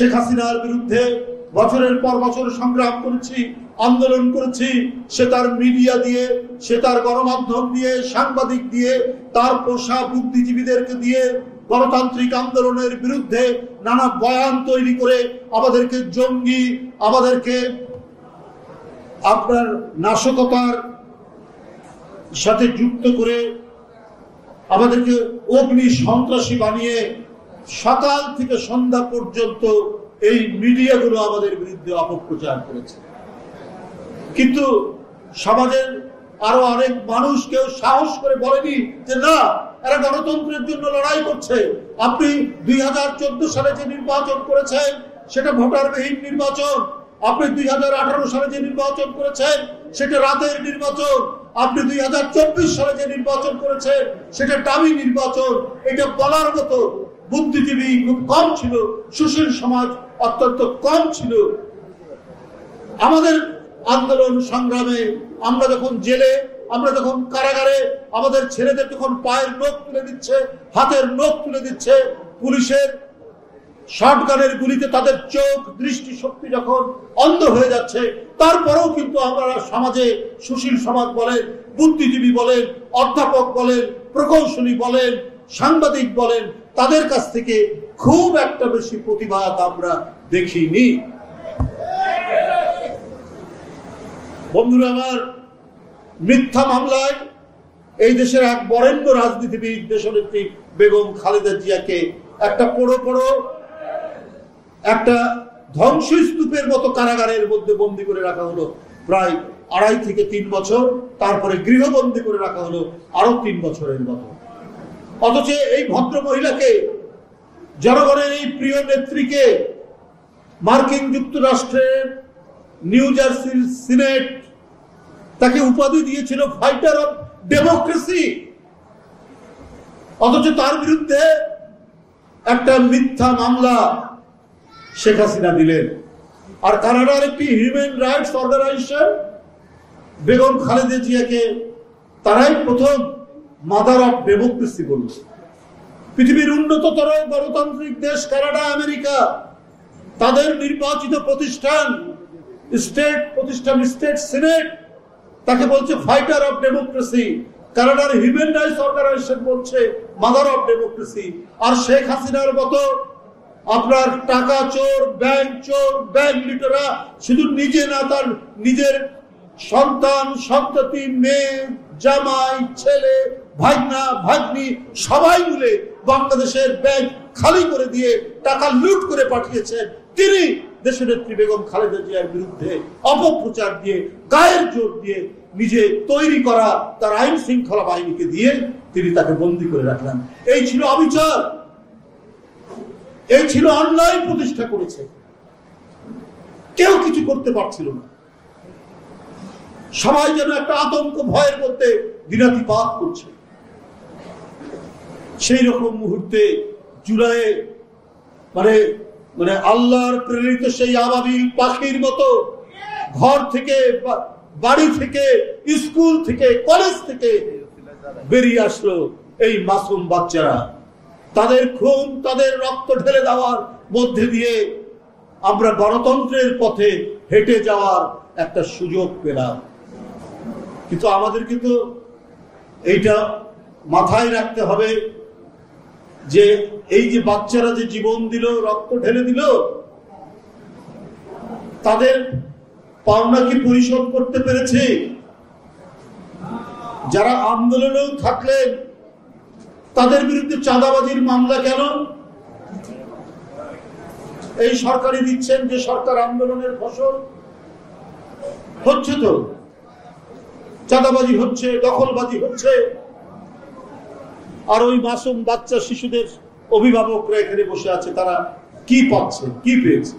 শেখ হাসিনার বিরুদ্ধে বছরের পর বছর সংগ্রাম করেছি, আন্দোলন করেছি। সে তার মিডিয়া দিয়ে, সে তার গণমাধ্যম দিয়ে, সাংবাদিক দিয়ে, তার পোষা বুদ্ধিজীবীদেরকে দিয়ে গণতান্ত্রিক আন্দোলনের বিরুদ্ধে নানা বয়ান তৈরি করে আমাদেরকে জঙ্গি, আমাদেরকে আপনার নাশকতার সাথে যুক্ত করে আমাদেরকে অগ্নি সন্ত্রাসী বানিয়ে সকাল থেকে সন্ধ্যা পর্যন্ত এই মিডিয়াগুলো আমাদের বিরুদ্ধে অপপ্রচার করেছে। কিন্তু সমাজের আরো অনেক মানুষ কেউ সাহস করে বলেনি যে না, এরা গণতন্ত্রের জন্য লড়াই করছে। আপনি 2014 সালে যে নির্বাচন করেছেন সেটা ভোটারবিহীন নির্বাচন। আপনি 2018 সালে যে নির্বাচন করেছেন সেটা রাতের নির্বাচন। আপনি 2024 সালে যে নির্বাচন করেছেন সেটা ডামি নির্বাচন। এটা বলার মতো বুদ্ধিজীবী খুব কম ছিল, সুশীল সমাজ অত্যন্ত কম ছিল। আমাদের আন্দোলন সংগ্রামে আমরা যখন জেলে, আমরা যখন কারাগারে, আমাদের ছেলেদের যখন পায়ের নখ তুলে দিচ্ছে, হাতের নখ তুলে দিচ্ছে, পুলিশের শটগানের গুলিতে তাদের চোখ দৃষ্টি শক্তি যখন অন্ধ হয়ে যাচ্ছে, তারপরেও কিন্তু আমরা সমাজে সুশীল সমাজ বলেন, বুদ্ধিজীবী বলেন, অধ্যাপক বলেন, প্রকৌশলী বলেন, সাংবাদিক বলেন, তাদের কাছ থেকে খুব একটা বেশি প্রতিবাদ আমরা দেখিনি। বন্ধুরা আমার, মিথ্যা মামলায় এই দেশের এক বরেণ্য রাজনীতিবিদ দেশনেত্রী বেগম খালেদা জিয়াকে একটা একটা ধ্বংসস্তূপের মতো কারাগারের মধ্যে বন্দী করে রাখা হলো প্রায় 2.5 থেকে 3 বছর। তারপরে গৃহবন্দী করে রাখা হলো আরো 3 বছরের মতো। অথচ এই ভদ্র মহিলাকে, জনগণের এই প্রিয় নেত্রীকে মার্কিন যুক্তরাষ্ট্রের নিউ জার্সির সিনেট তাকে উপাধি দিয়েছিল ফাইটার অফ ডেমোক্রেসি। অথচ তার বিরুদ্ধে একটা মিথ্যা মামলা শেখ হাসিনা দিলেন। আর কানাডার একটি human rights organization Begum Khaleda জিয়াকে তারাই প্রথম মাদার অফ ডেমোক্রেসি বলল। পৃথিবীর উন্নততর গণতান্ত্রিক দেশ কানাডা, আমেরিকা, তাদের নির্বাচিত প্রতিষ্ঠান, স্টেট সিনেট তাকে বলছে ফাইটার অফ ডেমোক্রেসি। কানাডার হিউম্যান রাইটস অর্গানাইজেশন বলছে মাদার অফ ডেমোক্রেসি। আর শেখ হাসিনার মতো আপনার টাকা চোর, ব্যাংক লুটেরা শুধু নিজে না, তার নিজের সন্তান, সন্ততি, মেয়ে, জামাই, ছেলে, ভাগনা, ভাগ্নি সবাই মিলে বাংলাদেশের ব্যাংক খালি করে দিয়ে টাকা লুট করে পাঠিয়েছেন। তিনি দেশনেত্রী বেগম খালেদা জিয়ার বিরুদ্ধে অপপ্রচার দিয়ে, গায়ের জোর দিয়ে, নিজে তৈরি করা তার আইন শৃঙ্খলা বাহিনীকে দিয়ে তিনি তাকে বন্দী করে রাখলেন। এই ছিল অবিচার, এই ছিল অন্যায় প্রতিষ্ঠা করেছে। কেউ কিছু করতে পারছিল না। সবাই যেন একটা আতঙ্ক, ভয়ের মধ্যে দিনাতিপাত করছে। সেই রকম মুহূর্তে জুলাইয়ে মানে আল্লাহর প্রেরিত সেই আবাবিল পাখির মতো ঘর থেকে, বাড়ি থেকে, স্কুল থেকে, কলেজ থেকে বেরিয়ে আসলো এই মাসুম বাচ্চারা। তাদের খুন, তাদের রক্ত ঢেলে দেওয়ার মধ্যে দিয়ে আমরা গণতন্ত্রের পথে হেঁটে যাওয়ার একটা সুযোগ পেলাম। কিন্তু আমাদের কিন্তু এইটা মাথায় রাখতে হবে যে এই যে বাচ্চারা যে জীবন দিল, রক্ত ঢেলে দিল, তাদের পাওনা কি পরিশোধ করতে পেরেছে? যারা আন্দোলনেও থাকলেন তাদের বিরুদ্ধে চাঁদাবাজির মামলা কেন? এই সরকারই দিচ্ছেন যে সরকার আন্দোলনের ফসল। হচ্ছে তো, চাঁদাবাজি হচ্ছে, দখলবাজি হচ্ছে। আর ওই মাসুম বাচ্চা শিশুদের অভিভাবকরা এখানে বসে আছে, তারা কি পাচ্ছে, কি পেয়েছে?